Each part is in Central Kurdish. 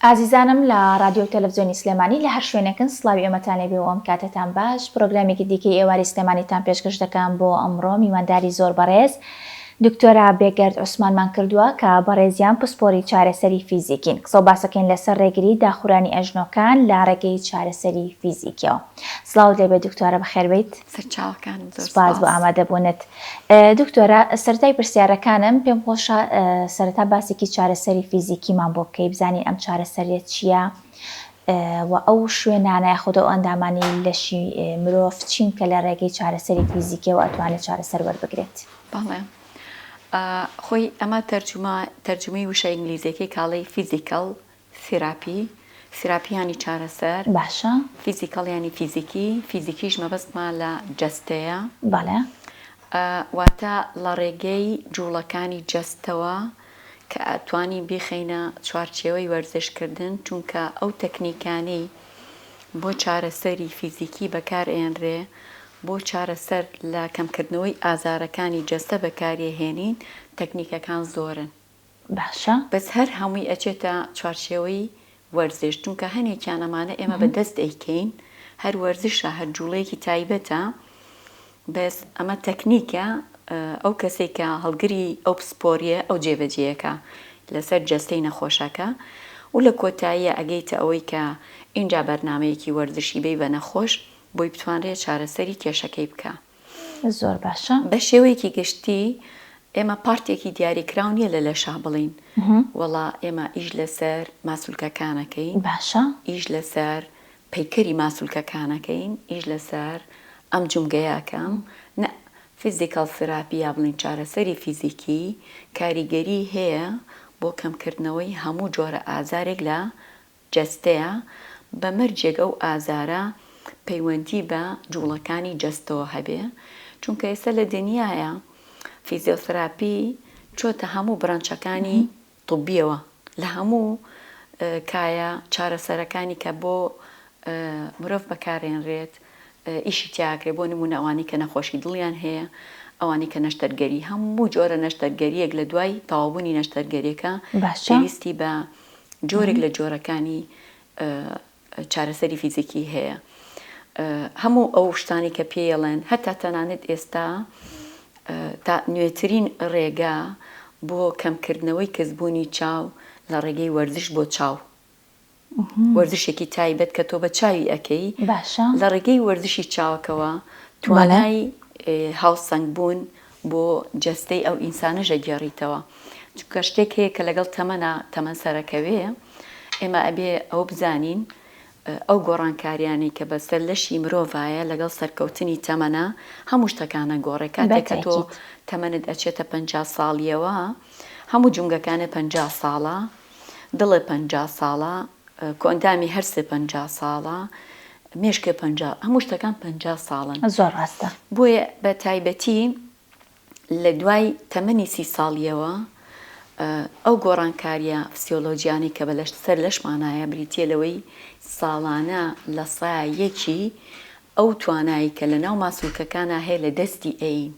ئازیزانم لە رادیۆ تەلەڤیزیۆنی سلێمانی لە هەر شوێنێکن سڵاوی ئێمەتان لێبێ و ئەم کاتتان باش. پرۆگرامێکی دیکەی ئێواری سلێمانیتان پێشکەش دەکەم بۆ ئەمڕۆ میوانداری زۆر بەڕێز دکتۆرا بێگەرد عوسمانمان کردووە کە بەڕێزیان پسپۆری چارەسەری فیزیکین. قسە و باسەکەین لەسەر ڕێگری داخورانی ئەژنۆکان لە ڕێگەی چارەسەری فیزیکیەوە. سڵاو لێبێ دکتۆرە بەخێربێیت. سپاس بۆ ئامادەبوونت. دکتۆرە سەرەتای پرسیارەکانم پێم خۆشە سەرەتا باسێکی چارەسەری فیزیکیمان بۆ بکەی بزانین ئەم چارەسەریت چییە و ئەو شوێنانە یاخود ئەو ئەندامانی لەشی مرۆڤ چین کە لە ڕێگەی چارەسەری فیزیکیەوە ئەتوانێت چارەسەر وەربگرێت. بەڵێ خۆی ئەمە تەرجمەی وشە ئینگلیزیەکەی کاڵی فیزیکەل ثێراپیانی چارەسەر باشە. فیزیکەڵ ینی فیزیکی، فیزیکیش مەبەستمان لە جەستەیە. بەڵێ. واتە لە ڕێگەی جوڵەکانی جەستەوە کە ئەتوانی بیخەینە چوارچێوەی وەرزشکردن، چونکە ئەو تەکنیکانی بۆ چارەسەری فیزیکی بەکارهێنرێ بۆ چارەسەر لە کەمکردنەوەی ئازارەکانی جەستە بەکارهێنین تەکنیکەکان زۆرن. باشە. بەس هەر هەمووی ئەچێتە چوارچێوەی وەرزش، چونکە هەنێکیان ئەمانە ئێمە بەدەست ئەیکەین، هەر وەرزشە هەر جوڵەیەکی تایبەتە، بەس ئەمە تەکنیکە ئەو کەسێک کە هەڵگری ئەو پسپۆریە ئەو جێبەجێیەکە لەسەر جەستەی نەخۆشەکە و لە کۆتاییە ئەگەیتە ئەوەی کە اینجا بەرنامەیەکی وەرزشی بێ بە نەخۆش بۆی بتوانرێت چارەسەری کێشەکەی بکە. زۆر باشە. بە شێوەیەکی گشتی ئێمە پارتێکی دیاریکراونیە لە لەشا بڵین وەڵا ئێمە ئیش لەسەر ماسوولکەکانەکەین. باشە. ئیش لەسەر پەیکەری ماسوولکەکانەکەین، ئیش لەسەر ئەم جومگەیەکەم نە فیزیکەڵ ثێراپی یا بڵین چارەسەری فیزیکی کاریگەری هەیە بۆ کەمکردنەوەی هەموو جۆرە ئازارێک لە جەستەیە بە مەرجێک ئەو ئازارە پەیوەندی بە جوڵەکانی جەستەوە هەبێ، چونکە ئێستا لە دنیاە فیزیۆثراپی چۆتە هەموو برانچەکانی طبیەوە لە هەموو کایە چارەسەرەکانی کە بۆ مرۆڤ بەکارهێنرێت ئیشی تیاکرێ. بۆ نمونە ئەوانی کە نەخۆشی دڵیان هەیە، ئەوانی کە نەشتەرگەری، هەموو جۆرە نەشتەرگەریەک لە دوای تەواوبوونی نەشتەرگەریەکە پێویستی بە جۆرێک لە جۆرەکانی چارەسەری فیزیکی هەیە. هەموو ئەو شتانی کە پێڵێن هەتا تەنانەت ئێستا تا نوێترین ڕێگا بۆ کەمکردنەوەی کەسبوونی چاو لە ڕێگەی وەرزش بۆ چاو، وەرزشێکی تایبەت کە تۆ بە چاوی ئەەکەی. باشە. لە ڕێگەی وەرزشی چاوەکەوە توانای هاوسەنگ بوون بۆ جەستەی ئەو ئینسانەژە گێڕیتەوە، چونکە شتێک هەیە کە لەگەڵ تەمەن سەرەکەوێ ئێمە ئەبێ ئەو بزانین ئەو گۆڕانکاریانی کە بەسەر لەشی مرۆڤایە لەگەڵ سەرکەوتنی تەمەنە هەموو شتەکانە گۆڕێ. کاتێک کە تۆ تەمەنت ئەچێتە 50 ساڵیەوە هەموو جونگەکانە 50 ساڵە، دڵێ 50 ساڵە، کۆندامی هەرسێ 50 ساڵە، مێشکێ 50، هەموو شتەکان 50 ساڵن. زۆر ڕاستە. بۆیە بە تایبەتی لە دوای تەمەنی 30 ساڵیەوە ئەو گۆڕانکاریە فسیۆلۆجیانی کە بە سەر لەشمانایە بریتە لەوەی ساڵانە لە سایەکی ئەو توانایی کە لە ناو ماسوولکەکانە هەیە لە دەستی ئەین.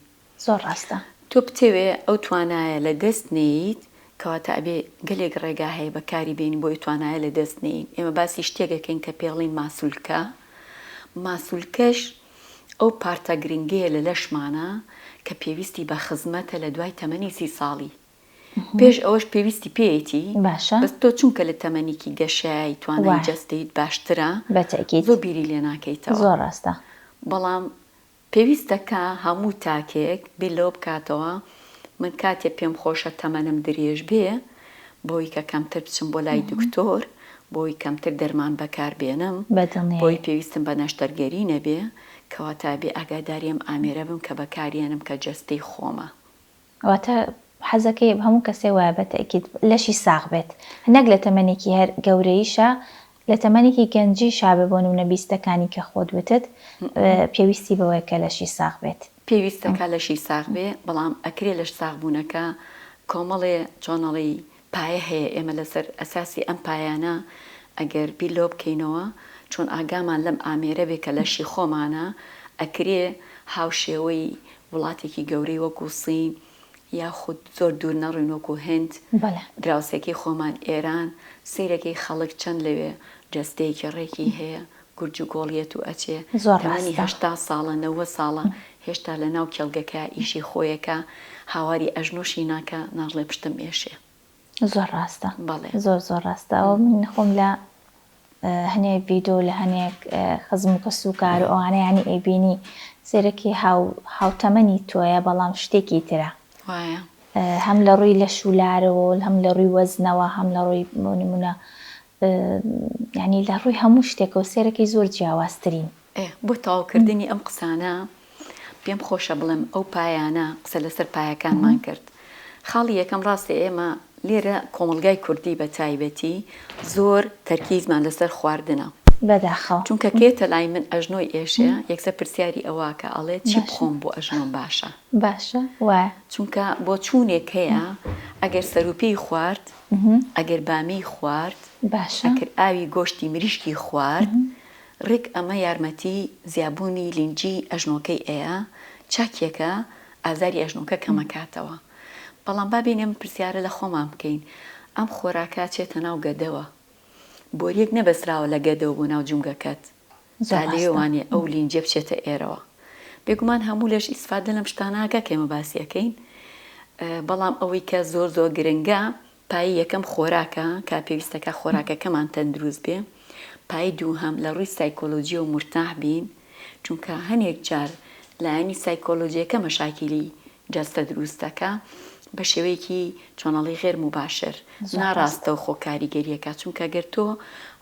زۆر ڕاستە. تۆ بتەوێ ئەو توانایە لە دەست نێیت کەواتە ئەبێ گەلێک ڕێگا هەیە بەکاری بێنی بۆی توانایە لە دەست نێین. ئێمە باسی شتێکەکەین کە پێڵین ماسوولکە. ماسوولکەش ئەو پارتە گرنگەیە لە لەشمانە کە پێویستی بە خزمەتە لە دوای تەمەنی 30 ساڵی. پێش ئەوەش پێویستی پێیەتی. باشە. بەس تۆ چونکە لە تەمەنیکی گەشایی توانای جەستەیت باشترە زۆ بیری لێ ناکەیتەوە. زۆر ڕاستە. بەڵام پێویستەکە هەموو تاکێک بێلۆ بکاتەوە من کاتێ پێم خۆشە تەمەنم درێژ بێ بۆی کە کەمتر بچم بۆ لای دکتۆر، بۆی کەمتر دەرمان بەکاربێنم، بۆی پێویستم بە نەشتەرگەری نەبێ کەواتە بێ ئاگاداریم ئامێرە بم کە بەکارێنم کە جەستەی خۆمە. واتە حەزەکەی هەموو کەسێ وایە بەتەکید لەشی ساغ بێت، نەک لە تەمەنێکی هەر گەورەیشە، لە تەمەنێکی گەنجی شابێ بۆ نمونە بیستەکانی کە خۆت وتت پێویستی بەوەیە کە لەشی ساغ بێت. پێویستەکە لەشی ساغ بێ، بەڵام ئەکرێ لەش ساغبوونەکە کۆمەڵێ چۆنەڵی پایە هەیە. ئێمە لەسەر ئەساسی ئەم پایانە ئەگەر بیلۆ بکەینەوە چۆن ئاگامان لەم ئامێرە بێ کە لەشی خۆمانە ئەکرێ هاوشێوەی وڵاتێکی گەورەی وەکو سین یاخود زۆر دوور نەڕووین وەکو هێند دراوسێکی خۆمان ئێران سیرەکەی خەڵک چەند لەوێ جەستەیەکی ڕێکی هەیە گورج و گۆڵیەت و ئەچێ تەمەنی 80 ساڵە 90 ساڵە هێشتا لە ناو کێڵگەکە ئیشی خۆیەکە هاواری ئەژنۆشی ناکە ناڵێ پشتم ئێشێ زۆر ڕاستە زۆر ڕاستە ئەو من خۆم لە هەنێک ڤیدۆ لە هەنێک خزم و کەسوکار و ئەوانە ینی ئەیبینی سێرەکی هاوتەمەنی تۆیە بەڵام شتێکی ترە وایە هەم لە ڕووی لە شولارەوە هەم لە ڕووی وەزنەوە هەم لە ڕووی نمونە ینی لە ڕووی هەموو شتێکەوە سێرەکەی زۆر جیاوازترین بۆ تاواکردنی ئەم قسانە پێم خۆشە بڵێم ئەو پایانە قسە لەسەر پایەکانمان کرد خاڵی یەکەم ڕاستی ئێمە لێرە کۆمەلگای کوردی بە تایبەتی زۆر تەرکیزمان لەسەر خواردنە بەداخەوە چونکە کێتە لای من ئەژنۆی ئێشێ یەکسەر پرسیاری ئەوواکە ئەڵێ چی بخۆم بۆ ئەژنۆم باشە وایە چونکە بۆ چوونێک هەیە ئەگەر سەروپی خوارد ئەگەر بامی خوارد باشە ئەگەر ئاوی گۆشتی مریشکی خوارد ڕێک ئەمە یارمەتی زیابوونی لینجی ئەژنۆکەی ئەیە چاکیەکە ئازاری ئەژنۆکە کەمەکاتەوە بەڵام بابینێم پرسیارە لە خۆمان بکەین ئەم خۆراکە چێتە ناو گەدەوە بۆریەک نەبەسراوە لە گەدەوە بۆ ناو جونگەکەت تا لێوانێ ئەو لینجە بچێتە ئێرەوە بێگومان هەموو لەش ئیسفادە لەم شتاناکە کێمە باسیەکەین بەڵام ئەوەی کە زۆر زۆر گرنگە پایی یەکەم خۆراکە کا پێویستەکە خۆراکەکەمان تەندروست بێ پای دووهەم لە ڕووی سایکۆلۆژی و مرتاح بین چونکە هەنێک جار لایەنی سایکۆلۆژیەکە مەشاکیلی جەستە دروستەکە بە شێوەیەکی چۆنەڵی غێر مباشر ناڕاستە و خۆکاریگەریەکە چونکە گەر تۆ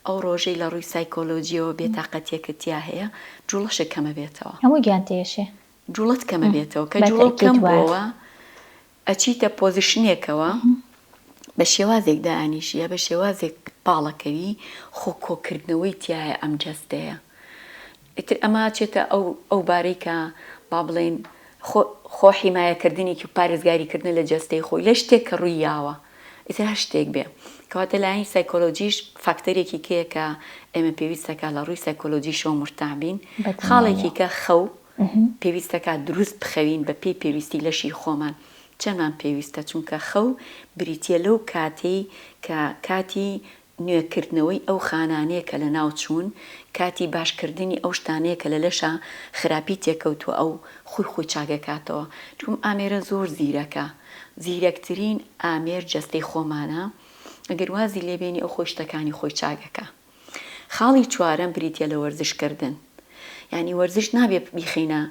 ئەو ڕۆژەی لە ڕووی سایکۆلۆژیەوە بێتاقەتیەکە تیا هەیە جوڵەشە کەمە بێتەوە هەموو گیانتێشێ جوڵەت کەمە بێتەوە کە جوڵە کەم بۆەوە ئەچیتە پۆزیشنێکەوە بە شێوازێک دائانیشیە بە شێوازێک باڵەکەوی خۆکۆکردنەوەی تایە ئەم جەستەیە ئیتر ئەمە چێتە ئەو بارەی کە با بڵێن خۆ حیمایەکردنێکی و پارێزگاریکردن لە جەستەی خۆی لە شتێک کە ڕووی یاوە ئیتر هەر شتێک بێ کەواتە لایەنی سایکۆلۆژیش فاکتەرێکی کەیە کە ئێمە پێویستەکە لە ڕووی سایکۆلۆژیشەوە مرتاحبین خاڵێکی کە خەو پێویستەکە دروست بخەوین بە پێی پێویستی لەشی خۆمان چەندمان پێویستە چونکە خەو بریتە لەو کاتەی کە کاتی نوێکردنەوەی ئەو خانانەیە کە لە ناو چوون کاتی باشکردنی ئەو شتانەیە کە لە لەشە خراپی تێکەوتووە ئەو خۆی چاگەکاتەوە چون ئامێرە زۆر زیرەکە زیرەکترین ئامێر جەستەی خۆمانە ئەگەر وازی لێبێنی ئەو خۆی شتەکانی خۆی چاگەکە خاڵی چوارەم بریتە لە وەرزشکردن یعنی وەرزش نابێ بیخینە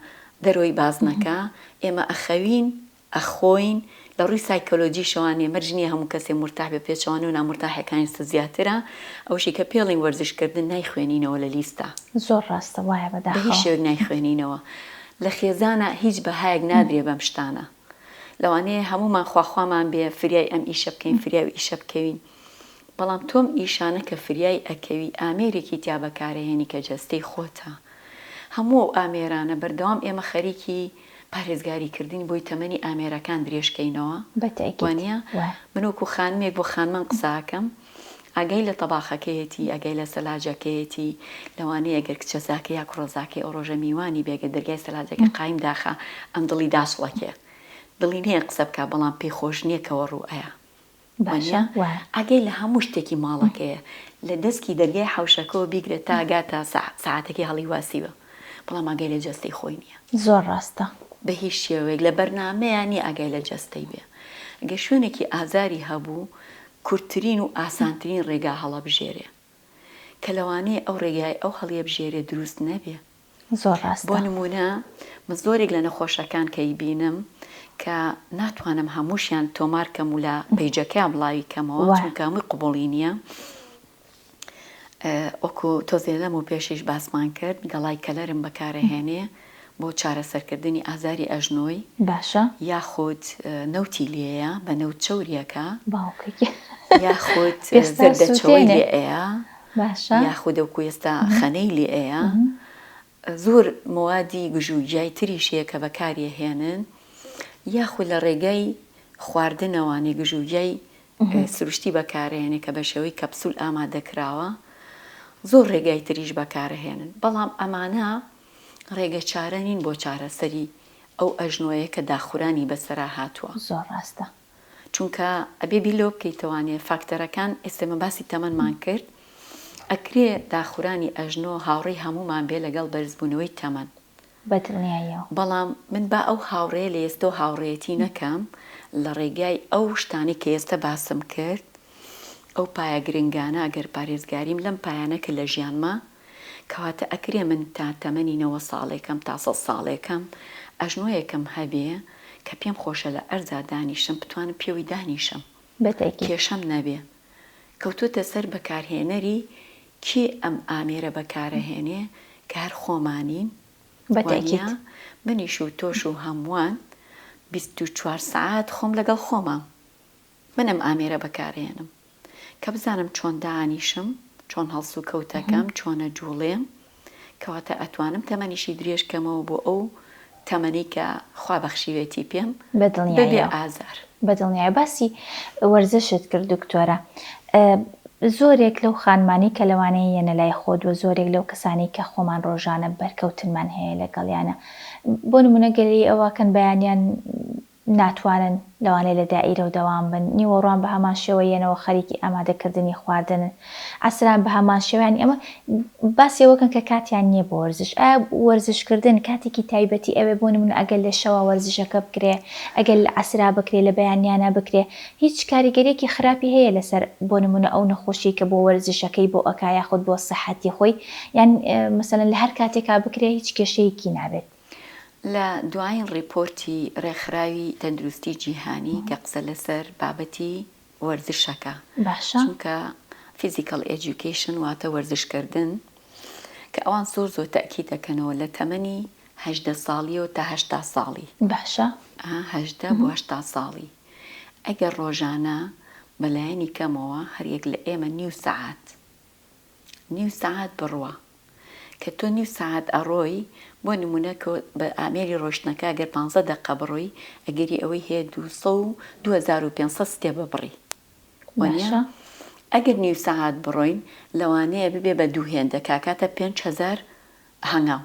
دەرۆی بازنەکە ئێمە ئەخەوین ئەخۆین لە ڕووی سایکۆلۆژی شەوانێ مەرجنیە هەموو کەسێ مرتاح بێ پێچوانە و نامرتاحەکانی زیاترە ئەوشی کە پێڵین وەرزشکردن نایخوێنینەوە لە لیستە زۆر ڕاستە وایە بەداخەوە بە هیچ شێوەیەک نایخوێنینەوە لە خێزانە هیچ بەهایەک نادرێ بەم شتانە لەوانەیە هەمومان خواخوامان بێ فریای ئەم ئیشە بکەین فریای ئیشە بکەوین بەڵام تۆم ئیشانە کە فریای ئەکەوی ئامێرێکی تیا بەکارەهێنی کە جەستەی خۆتە هەموو ئامێرانە بەردەوام ئێمە خەریکی پارێزگاریکردنی بۆی تەمەنی ئامێرەکان درێژکەینەوە وانە منوەکو خانمێک بۆ خانمان قساکەم ئەگەی لە تەباخەکەیەتی ئەگەی لە سەلاجەکەیەتی لەوانەیە ئەگەر کچەزاکە یا کوڕۆزاکەی ئەو ڕۆژە میوانی بێگە دەرگای سەلاجەکە قایم داخە ئەم دڵی داشڵەکێ دڵی نییە قسە بکە بەڵام پێی خۆش نییەکەوە ڕوو ئەیە ئەگەی لە هەموو شتێکی ماڵەکەیە لە دەستکی دەرگای حوشەکەەوە بیگرێت تا ئاگاتە ساعتێکی هەڵی واسیوە بەڵام ئاگەی لە جەستەی خۆی نییە زۆر ڕاستە بە هیچ شێوەیەک لە بەرنامەیانی ئاگای لە جەستەی بێ ئەگە شوێنێکی ئازاری هەبوو کورتترین و ئاسانترین ڕێگا هەڵەبژێرێ کە لەوانەیە ئەو ڕێگای ئەو هەڵیە بژێرێ دروست نەبێ زۆر ڕاستە بۆ نمونە من زۆرێک لە نەخۆشەکان کەی بینم کە ناتوانم هەمووشیان تۆمارکەم و لە پەیجەکە بڵاوی کەمەوە چونکە هەمووی قوبوڵی نییە وەکو تۆزێ لەم و پێشیش باسمان کرد گەڵای کەلەرم بەکارەهێنێ بۆ چارەسەرکردنی ئازاری ئەژنۆی باشە یاخود نەوتی لێیە بە نەوت چەوریەکە باوکێکی یاخود زەردەچەوەی لێ ئەیە باشە یاخود ئەوکو ئێستا خەنەی لێ ئەیە زۆر موادی گژوجیای تریشەیە کە بەکارێهێنن یاخود لە ڕێگەی خواردنەوانی گژوجیای سروشتی بەکارهێنێ کە بە شێوەی کەپسول ئامادەکراوە زۆر ڕێگای تریش بەکارهێنن بەڵام ئەمانە ڕێگە چارە نین بۆ چارەسەری ئەو ئەژنۆیە کە داخورانی بەسەرا هاتووە. زۆر ڕاستە. چونکە ئەبێ بیلۆ بکەیتەوانێ فاکتەرەکان ئێستێمە باسی تەمەنمان کرد، ئەکرێ داخورانی ئەژنۆ هاوڕێی هەمومان بێ لەگەڵ بەرزبوونەوەی تەمەن. بەدڵنیاییەوە. بەڵام من با ئەو هاوڕێ لە ئێستا و هاوڕێتی نەکەم لە ڕێگای ئەو شتانی کە ئێستا باسم کرد، ئەو پایە گرنگانە ئەگەر پارێزگاریم لەم پایانەکە لە ژیانما، کەواتە ئەکرێ من تا تەمەنی 9 ساڵێکم تا 100 ساڵێکم ئەژنۆیەکم هەبێ کە پێم خۆشە لە ئەرزا دانیشم بتوانم پێوی دانیشم، کێشەم نەبێ. کەوتوتە سەر بەکارهێنەری کێ ئەم ئامێرە بەکارەهێنێ کە هەر خۆمانین، منیش و تۆش و هەمووان 24 ساعت خۆم لەگەڵ خۆمە من ئەم ئامێرە بەکارهێنم کە بزانم چۆن دانیشم، چۆن هەڵسو کەوتەکەم، چۆنە جوڵێم، کەواتە ئەتوانم تەمەنیشی درێژکەمەوە بۆ ئەو تەمەنی کە خوا بەخشیوێتی پێم بەبێ ئازار. بەدڵنیایە. باسی وەرزشت کرد دکتۆرە. زۆرێک لەو خانمانی کە لەوانەیە یەنە لای خۆت و زۆرێک لەو کەسانی کە خۆمان ڕۆژانە بەرکەوتنمان هەیە لەگەڵیانە، بۆ نمونە گەلی ئەوەکەن بەیانیان ناتوانن لەوانەیە لە دائیرە و دەوام بن، نیوەڕوان بە هەمان شێوە یەنەوە خەریکی ئامادەکردنی خواردنن، ئاسران بە هەمان شێوانی ئەمە باسیەوەکەن کە کاتیان نییە بۆ وەرزش. ئایا وەرزشکردن کاتێکی تایبەتی ئەوێ بۆ نمونە ئەگەر لە شەوە وەرزشەکە بکرێ، ئەگەر لە ئاسرا بکرێ، لە بەیانیانە بکرێ، هیچ کاریگەریەکی خراپی هەیە لەسەر بۆ نمونە ئەو نەخۆشی کە بۆ وەرزشەکەی بۆ ئەکایە خۆت بۆ سەحەتی خۆی، یان مەسەلەن لە هەر کاتێکا بکرێ هیچ کێشەیەکی نابێت؟ لە دوایین ڕیپۆرتی ڕێکخراوی تەندروستی جیهانی کە قسە لەسەر بابەتی وەرزشەکە، باشە، چونکە فیزیکال ئێجوکیشن واتە وەرزشکردن کە ئەوان زۆر تەکید دەکەنەوە لە تەمەنی 18 ساڵیەوە تا 80 ساڵی. باشە، 18 بۆ 80 ساڵی ئەگەر ڕۆژانە بەلایەنی کەمەوە هەریەک لە ئێمە نیو ساعت بڕوە کە تۆ نیو ساعت ئەڕۆی، بۆ نمونە بە ئامێری ڕۆشتنەکە ئەگەر 15 دقە بڕۆی ئەگەری ئەوەی هەیە 2500 ستێ ببڕی. ئەگەر نیو ساعت بڕۆین لەوانەیە ببێ بە دوو هێندە کاکاتە 5000 هەنگاو.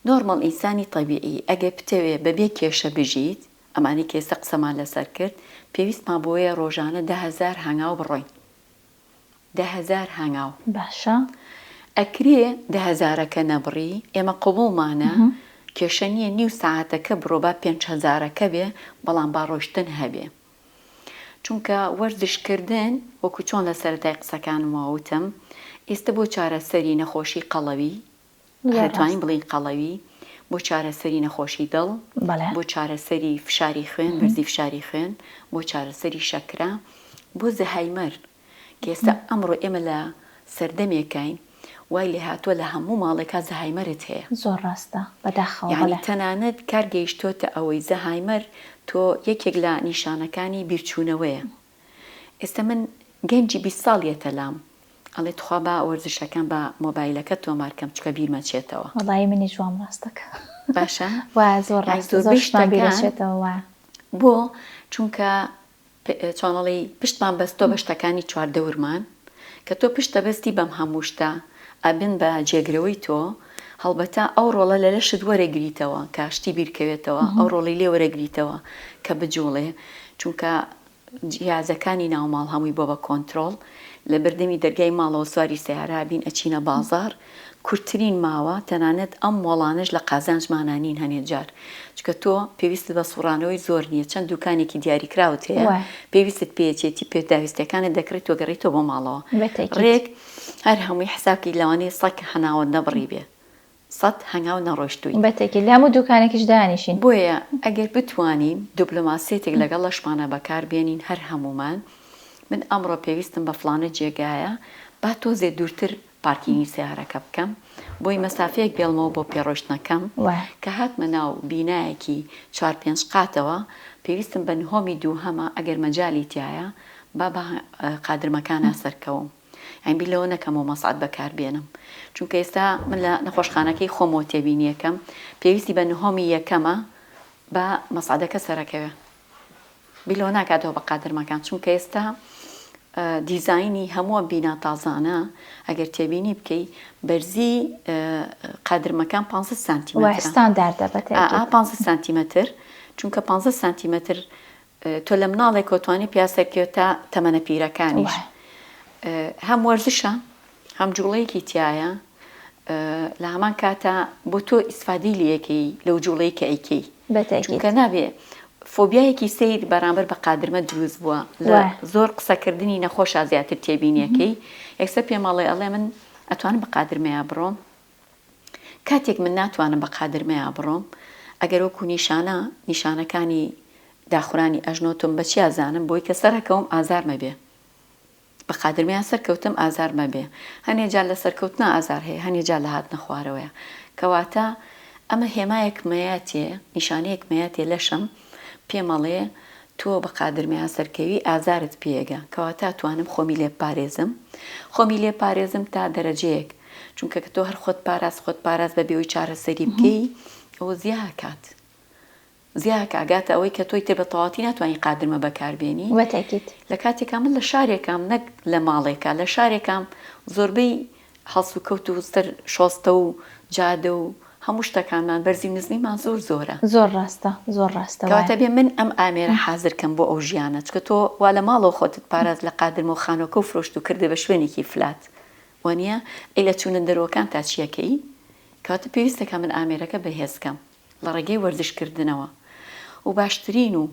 نۆرمەڵ ئینسانی طەبیعی ئەگەر بتەوێ بەبێ کێشە بژیت، ئەمانی کێسە قسەمان لەسەر کرد، پێویستمان بۆیە ڕۆژانە 10,000 هەنگاو بڕۆین. 10,000 هەنگاو. باشە. ئەکرێ 10,000ەکە نەبڕی، ئێمە قوبوڵمانە کێشە نییە نیو ساعتەکە بڕۆ با 5,000ەکە بێ، بەڵام با ڕۆشتن هەبێ. چونکە وەرزشکردن وەکو چۆن لە سەرەتای قسەکانم وتم، ئێستا بۆ چارەسەری نەخۆشی قەڵەوی، هەتوانین بڵین قەڵەوی، بۆ چارەسەری نەخۆشی دڵ، بۆ چارەسەری فشاری خوێن، بەرزی فشاری خوێن، بۆ چارەسەری شەکرە، بۆ زەهایمەر کە ئێستا ئەمڕۆ ئێمە لە سەردەمێکین وای لێ هاتووە لە هەموو ماڵێکا زەهایمەرت هەیە. زۆر ڕاستە، بەداخەوە. یعنی تەنانەت کار گەیشتۆتە ئەوەی زەهایمەر تۆ یەکێک لە نیشانەکانی بیرچوونەوەیە. ئێستا من گەنجی 20 ساڵیەتە لام، ئەڵێ تخوا با وەرزشەکان بە مۆبایلەکە تۆمارکەم چکە بیرمەچێتەوە. وەڵای منی جوام ڕاستەکە. باشە؟ زۆر ڕاستە، زۆر شتان بیرەچێتەوە. بۆ چونکە چۆنەڵی پشتمان بەستۆ بە شتەکانی چواردەورمان کە تۆ پشتە بەستی بەم هەموو شتە ئەبن بە جێگرەوەی تۆ، هەڵبەتە ئەو ڕۆڵە لە لەشت وەرەگریتەوە کە شتی بیرکەوێتەوە، ئەو ڕۆڵی لێ وەرەگریتەوە کە بجوڵێ، چونکە جیازەکانی ناوماڵ هەمووی بۆ بە کۆنتترۆل لە بەردەمی دەرگای ماڵەوە سواری سەیارە بین ئەچینە بازار، کورتترین ماوە تەنانەت ئەم مۆڵانش لە قازانجمانانین هەنێ جار، چکە تۆ پێویست بە سوڕانەوەی زۆر نییە، چەند دوکانێکی دیاریکراوت هەیە، پێویستت پێچێتی پێداویستەکانت دەکرێت تۆ گەڕیتەوە بۆ ماڵەوە. ڕێک هەر هەمووی حسابی لەوانەیە 100 هەناوە نەبڕی بێ، 100 هەنگاو نەڕۆشتووی بەتێکی لە هەموو دوکانێکیش دانیشین. بۆیە ئەگەر بتوانین دیپلۆماسیەتێک لەگەڵ لەشمانە بەکار بێنین هەر هەمومان، من ئەمڕۆ پێویستم بە فلانە جێگایە با تۆزێ دوورتر پارکینگی سیارەکە بکەم، بۆی مەسافەیەک بێڵمەوە بۆ پێڕۆشتنەکەم کە هاتمە ناو بینایەکی 4-5 قاتەوە، پێویستم بە نهۆمی دووهەمە ئەگەر مەجالی تایە با بە قادرمەکانە سەرکەوم، ئەین بیلەوە نەکەمەوە مەسعات بەکار بێنم، چونکە ئێستا من لە نەخۆشخانەکەی خۆمەوە تێبینیەکەم پێویستی بە نهۆمی یەکەمە بە مەسعادەکە سەرەکەوێ، بیلەوە ناکاتەوە بە قادرمەکان، چونکە ئێستا دیزایانی هەموو بینا تازانە ئەگەر تێبینی بکەی بەرزی قادرمەکان 5 سانتیمەتر ستانداردە بەتەکیت 5 سانتیمەتر چونکە 5 سانتیمەتر تۆ لە مناڵێک کۆتوانی پیاسەکەوە تا تەمەنە پیرەکانیش هەم وەرزشە هەم جوڵەیەکی تایە لە هەمان کاتە بۆ تۆ ئیسفادی لەکەی لەو جوڵەی کە ئەیکەی چونکە نابێ فۆبیایەکی سیر بەرامبەر بە قادرمە دروست بووە لە زۆر قسەکردنی نەخۆشە زیاتر تێبینیەکەی یەکسەر پێماڵێ ئەڵێ من ئەتوانم بە قادرمەیە بڕۆم کاتێک من ناتوانم بە قادرمەیە بڕۆم ئەگەر وەکو نیشانەکانی داخورانی ئەژنۆتم بەچی ئازانم بۆی کە سەرەکەوم ئازار مەبێ بە قادرمەیان سەرکەوتم ئازار مەبێ هەنێجار لە سەرکەوتنا ئازار هەیە هەنێجار لە هاتنە خوارەوەیە کەواتە ئەمە هێمایەک مەیەتێ نیشانەیەک مەیەتێ لەشم پێمەڵێ تۆ بە قادرمەیان سەرکەوی ئازارت پێگە کەواتە توانم خۆمی لێ پارێزم تا دەرەجەیەک چونکە کە تۆ هەر خۆت پاراز بە بێەوەی چارەسەری بکەی ئەوە زیاکە ئاگاتە ئەوەی کە تۆی تێ بە تەواتی ناتوانانی قادرمە بەکاربێنی لە کاتێکا من لە شارێکام نەک لە ماڵێکە لە شارێکام زۆربەی هەڵس و کەوت و شۆستە و جادە و هەموو شتەکانمان بەرزی نزمیمان زۆرە زۆر ڕاستە کەواتە بێ من ئەم ئامێرە حازرکەم بۆ ئەو ژیانە چکە تۆ وا لە ماڵەوە خۆتت پاراز لە قادرمە و خانۆکە و فرۆشت و کردێ بە شوێنێکی فلات وانە ئەی لە چوونە دەرەوەکان تا چیەکەی کەواتە پێویستەکە من ئامێرەکە بەهێزکەم لە ڕێگەی وەرزشکردنەوە و باشترین و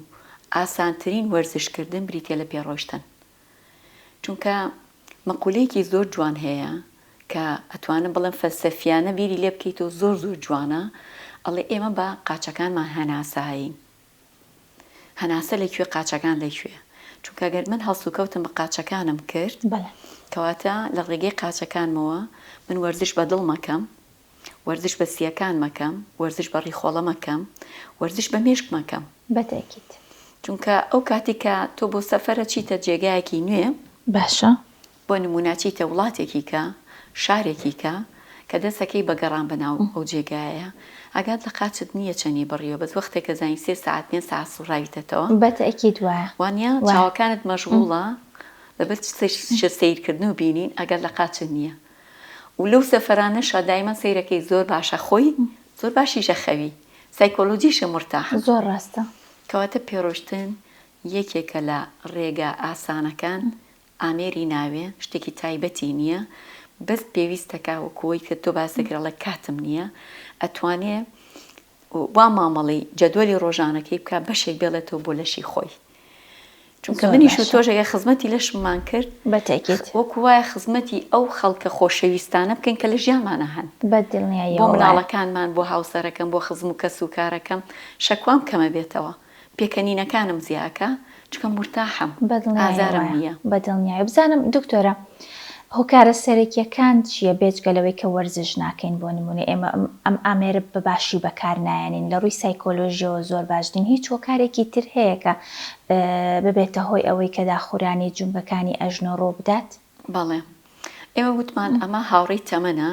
ئاسانترین وەرزشکردن بریتە لە پێڕۆشتن چونکە مەقولەیەکی زۆر جوان هەیە کە ئەتوانم بڵم فەلسەفیانە بیری لێ بکەیت و زۆر جوانە ئەڵێ ئێمە بە قاچەکانمان هەناساین هەناسە لەکوێ قاچەکان لەکوێ چونکە گەر من هەڵس و کەوتم بە قاچەکانم کرد کەواتە لە ڕێگەی قاچەکانمەوە من وەرزش بە دڵ مەکەم وەرزش بە سیەکان مەکەم وەرزش بە ڕیخۆڵە مەکەم وەرزش بە مێشک مەکەم بەتەکیت چونکە ئەو کاتێکە تۆ بۆ سەفەرە چیتە جێگایەکی نوێ باشە بۆ نموناچیتە وڵاتێکی کە شارێکی کە دەستەکەی بەگەڕان بەناو ئەو جێگایە ئەگات لە قاچت نییە چەنی بڕیەوە بەس وەختێکە زانی 3 ساعت 5 ساعت سوڕاویتەوە بەتەکیت وانە چاوەکانت مەشغوڵە لەبەر سیرکردن و بینین ئەگەر لە قاچت نییە و لەو سەفەرانەشە دایمە سەیرەکەی زۆر باشە خۆی زۆر باشیشە خەوی سایکۆلۆجیشە مرتاح زۆر ڕاستە کەواتە پێڕۆشتن یەکێکە لە ڕێگە ئاسانەکان ئامێری ناوێ شتێکی تایبەتی نییە بەس پێویستەکە وەکوەوەی کە تۆ باسەکرە کاتم نییە ئەتوانێ وا مامەڵی جەدوەلی ڕۆژانەکەی بکە بەشێک بێڵێتەوە بۆ لەشی خۆی چونکە منیش و تۆژەگە خزمەتی لەشمان کرد بەتەکیت وەکو وایە خزمەتی ئەو خەڵکە خۆشەویستانە بکەین کە لە ژیانمانە هەن بەدڵنیاییەوە بۆ مناڵەکانمان بۆ هاوسەرەکەم بۆ خزم و کەس و کارەکەم شەکوام کەمە بێتەوە پێکەنینەکانم زیاکە چکە مرتاحم ئازارم نییە بەدڵنیایە بزانم دکتۆرە هۆکارە سەرەکیەکان چییە بێجگەلەوەی کە وەرزش ناکەین بۆ نمونێ ئێمە ئەم ئامێرە بەباشی بەکار نایەنین لە ڕووی سایکۆلۆژیەوە زۆر باشدین هیچ هۆکارێکی تر هەیە کە ببێتە هۆی ئەوەی کە داخورانی جونگەکانی ئەژنۆ ڕۆ بدات بەڵێ ئێمە وتمان ئەمە هاوڕێی تەمەنە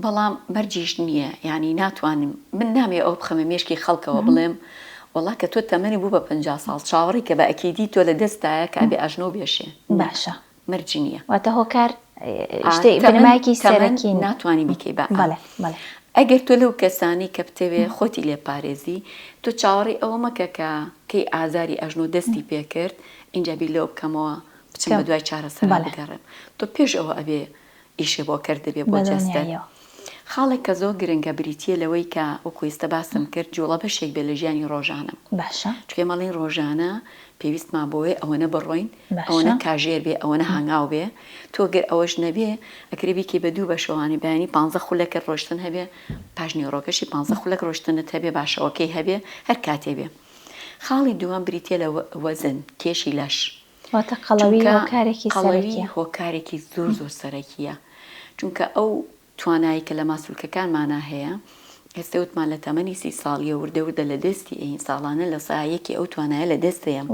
بەڵام بەرجیش نییە یعنی ناتوانم من نامێ ئەو بخەمە مێشکی خەڵکەوە بڵێم وڵا کە تۆ تەمەنی بوو بە 50 ساڵ چاوەڕی کە بە ئەکیدی تۆ لە دەستایە کە بێ ئەژنۆ بێشێ باشە مەرجی نییە واتە هۆکار بنەمایەکی سەرەکی ناتوانانی بیکەی بە بەڵێ ئەگەر تۆ لەو کەسانی کە بتەوێ خۆتی لێ پارێزی تۆ چاوەڕی ئەوە مەکە کە کەی ئازاری ئەژنۆ دەستی پێکرد اینجا بیر لەوە بکەمەوە بچم بە دوای چارەسەر بگەڕم تۆ پێش ئەوە ئەبێ ئیشێ بۆ کردبێ بۆ جەستە خاڵێک کە زۆر گرنگە بریتە لەوەی کە وەکو ئێستا باسم کرد جوڵە بەشێک بێ لە ژیانی ڕۆژانم باشە چکە مەڵین ڕۆژانە پێویستمان بۆی ئەوەنە بڕۆین ئەوەنە کاژێر بێ ئەوەنە هەنگاو بێ تۆگەر ئەوەش نەبێ ئەکرێبیکی بە دوو بەشەوانی بەیانی 15 خولەکە ڕۆشتن هەبێ پاژنی ڕۆکەشی 15 خولەک ڕۆشتنت هەبێ باشەوەکەی هەبێ هەر کاتێ بێ خاڵی دووەم بریتە لە وەزن کێشی لەش واتە قەڵەوی هۆکارێکی زۆر سەرەکیە چونکە ئەو توانایی کە لە ماسوولکەکانمانە هەیە ئێستا وتمان لە تەمەنی 30 ساڵیە وردە لە دەستی ئەین ساڵانە لە سایەکی ئەو توانایە لە دەستەیەم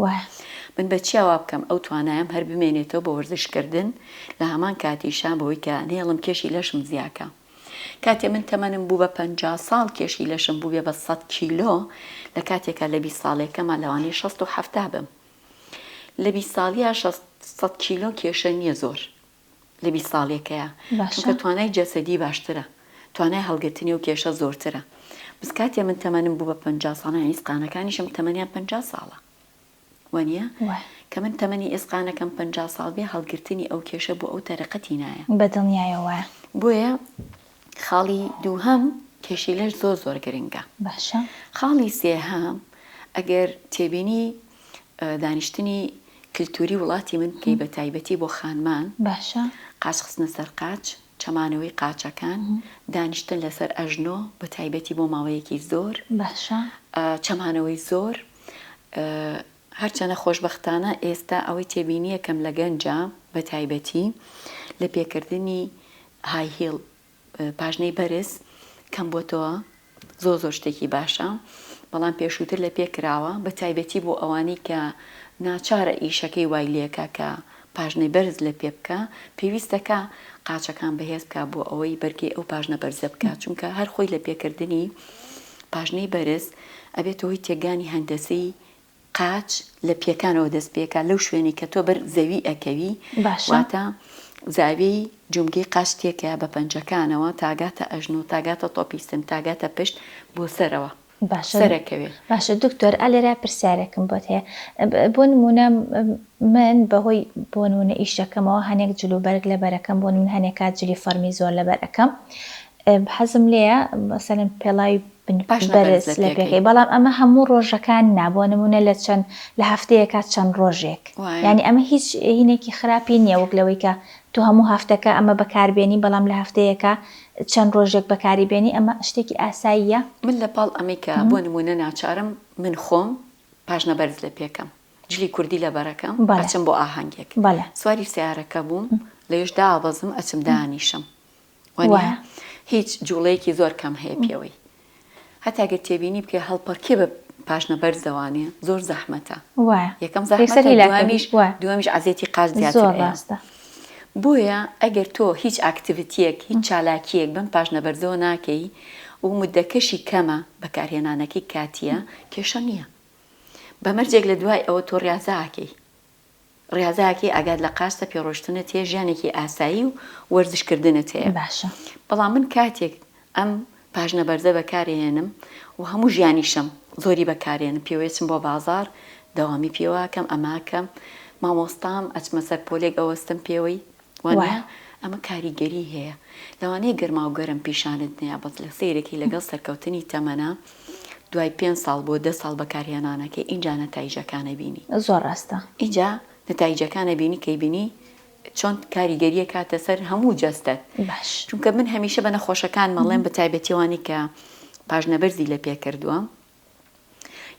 من بە چیاوا بکەم ئەو توانایم هەر بمێنێتەوە بە وەرزشکردن لە هەمان کاتیشا بەوەی کە نێڵم کێشی لەشم زیاکە کاتێ من تەمەنم بوو بە 50 ساڵ کێشی لەشم بوو بێ بە 100 کیلۆ لە کاتێکە لە 20 ساڵێکەمە لەوانەیە 60 و 70 بم لە 20 ساڵیە 100 کیلۆ کێشە نییە زۆر لە 20 ساڵێکەیە، باشە. چونکە توانای جەسەدی باشترە، توانای هەڵگرتنی و کێشە زۆرترە. بس کاتێ من تەمەنم بوو بە 50 ساڵە، ئیسقانەکانیشم تەمەنیان 50 ساڵە، وانە کە من تەمەنی ئێسقانەکەم 50 ساڵ بێ، هەڵگرتنی ئەو کێشە بۆ ئەو تەرەقەتی نایە. بەدڵنیایەوە. بۆیە خاڵی دووهەم کێشیلەش زۆر گرنگە. باشە. خاڵی سێهەم ئەگەر تێبینی دانیشتنی کللتوری وڵاتی من کەی بە تایبەتی بۆ خانمان، باشە. قاچ خستنە سەر قاچ، چەمانەوەی قاچەکان، دانیشتن لەسەر ئەژنۆ بە تایبەتی بۆ ماوەیەکی زۆر، باشە. چەمانەوەی زۆر. هەرچەنە خۆشبەختانە ئێستا ئەوەی تێبینی یەکەم لە گەنجە بە تایبەتی لە پێکردنی هایهیل، پاژنەی بەرز کەم بۆتەوە، زۆر شتێکی باشە، بەڵام پێشووتر لە پێکراوە بە تایبەتی بۆ ئەوانی کە ناچارە ئیشەکەی وای لێکە کە پاژنەی بەرز لە پێ بکە، پێویستەکە قاچەکان بەهێز بکە بۆ ئەوەی بەرگی ئەو پاژنە بەرزە بکە، چونکە هەر خۆی لە پێکردنی پاژنەی بەرز ئەبێتەوەی تێگانی هەندەسەی قاچ لە پێکانەوە دەست پێکە لەو شوێنی کە تۆ بەر زەوی ئەکەوی، واتە زاویەی جومگەی قاچ تێکە بە پەنجەکانەوە تاگاتە ئەژنۆ، تاگاتە تۆپیستن، تاگاتە پشت بۆ سەرەوە سەرەکەوێت. باشە دکتۆر، ئالێرا پرسیارێکم بۆت هەیە. بۆ نمونە من بەهۆی بۆ نمونە ئیشەکەمەوە هەنێک جلوبەرگ لەبەرەکەم، بۆ من هەنێک کات جلی فەرمی زۆر لەبەرەکەم، حەزم لێیە مەسەلەن پێڵاوی بەرز لە پێکەی، بەڵام ئەمە هەموو ڕۆژەکان نابووە، نمونە لە هەفتەیەکە چەند ڕۆژێک، یعنی ئەمە هیچ هینێکی خراپی نییە وەک لەوەی کە تو هەموو هەفتەکە ئەمە بەکاربێنی، بەڵام لە هەفتەیەکە چەند ڕۆژێک بەکاری بێنی، ئەمە شتێکی ئاساییە. من لە پاڵ ئەمریکا بۆ نمونە ناچارم من خۆم پاژنە بەرز لە پێکەم، جلی کوردی لەبەرەکەم، ئەچم بۆ ئاهەنگێک، سواری سیارەکە بووم، لەوێش دابەزم ئەچم دانیشم، وانە هیچ جوڵەیەکی زۆر کەم هەیە پێوەی. هەتاگە تێبینی بکە هەڵپەرکێ بە پاژنە بەرزەوانێ زۆر زەحمەتە، یەکەم زەحمەتە، دووەمیش عەزێتی قاچ زیاترە. بۆیە ئەگەر تۆ هیچ ئاکتیڤیتیەک، هیچ چالاکیەک بەم پاژنە بەرزەوە ناکەی و مدەکەشی کەمە بەکارهێنانەکەی کاتیە، کێشە نییە. بەمەرجێک لە دوای ئەوە تۆ ڕاضاکەی ئەگات لە قاچتە پێڕۆشتنت هەیە، ژیانێکی ئاسایی و وەرزشکردنت هەیە. بەڵام من کاتێک ئەم پاژنە بەرزە بەکارهێنم و هەموو ژیانیشم زۆری بەکارهێنم، پێوێچم بۆ بازار دەوامی پێواکەم، ئەماکەم مامۆستام ئەچمە سەر پۆلێک ئەوەستم پێوەی، وانە ئەمە کاریگەری هەیە. لەوانەیە گەرما و گەرم پیشانت نییە، بەس لە سەیرێکی لەگەڵ سەرکەوتنی تەمەنە دوای 5 ساڵ بۆ 10 ساڵ بەکارهێنانەکەی، اینجا نەتایجەکانە بینی. زۆر ڕاستە. اینجا نەتایجەکانە بینی کەی بینی چۆن کاریگەریە کاتە سەر هەموو جەستت. چونکە من هەمیشە بە نەخۆشەکان مەڵێم بە تایبەتیوانی کە پاژنە بەرزی لە پێ کردووە،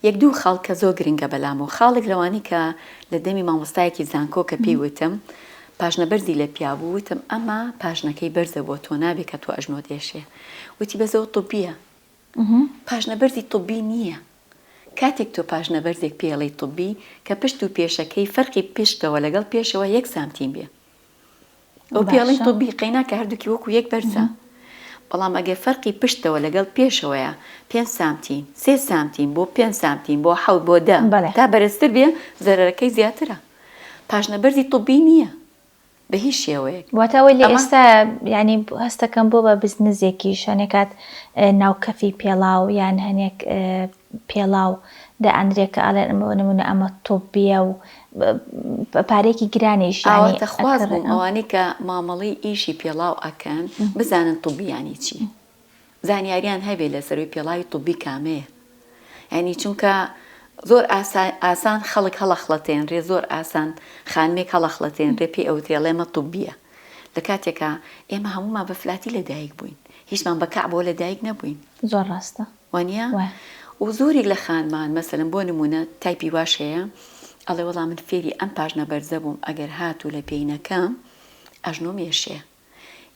یەک دوو خاڵ کە زۆر گرنگە بەلامەوە. خاڵێک لەوانی کە لە دەمی مامۆستایەکی زانکۆ کە پێی وتم پاژنە بەرزی لە پیابوو، وتم ئەمە پاژنەکەی بەرزە بۆ تۆ، نابێت کە تۆ ئەژنۆ دێشێ. وتی بەزەوە طبیە، پاژنە بەرزی طبی نییە. کاتێک تۆ پاژنە بەرزێک پێڵی طبی کە پشت و پێشەکەی فەرقی پشتەوە لەگەڵ پێشەوە 1 سانتیم بێ، ئەو پێڵی طبی قەینا کە هەردووکی وەکو یەک بەرزە. بەڵام ئەگەر فەرقی پشتەوە لەگەڵ پێشەوەیە 5 سانتیم، 3 سانتیم بۆ 5 سانتیم بۆ 7 بۆ 10 تا بەرزتر بێ، زەرەرەکەی زیاترە. پاژنە بەرزی طبی نییە بە هیچ شێوەیەک. واتەوەی لە ئێستا ینی هەستەکەم بۆ بە بزنزێکی هەنێکات ناوکەفی پێڵاو یان هەنێک پێڵاو دەئەندرێت کە ئاڵێن نمونە ئەمە تۆبیە و پارێکی گرانیش ئەوەتە خواز بووم ئەوانەی کە مامەڵی ئیشی پێڵاو ئەکەن بزانن طبیانی چی، زانیاریان هەبێت لەسەروی پێڵاوی طبی کامەیە. ینی چونکە زۆر ئاسان خەڵک هەڵەخڵەتێنرێ، زۆر ئاسان خانمێک هەڵەخڵەتێنرێ پێی ئەو تێڵێمە طبیە. لە کاتێکە ئێمە هەمومان بە فلاتی لەدایک بووین، هیچمان بەکع بۆ لەدایک نەبووین. زۆر ڕاستە، وانە و زۆرێک لە خانمان مەسەلەن بۆ نمونە تایپی واش هەیە، ئەڵێ وەڵام من فێری ئەم پاژنە بەرزە بووم، ئەگەر هاتوو لە پێینەکەم ئەژنۆم ئێشێ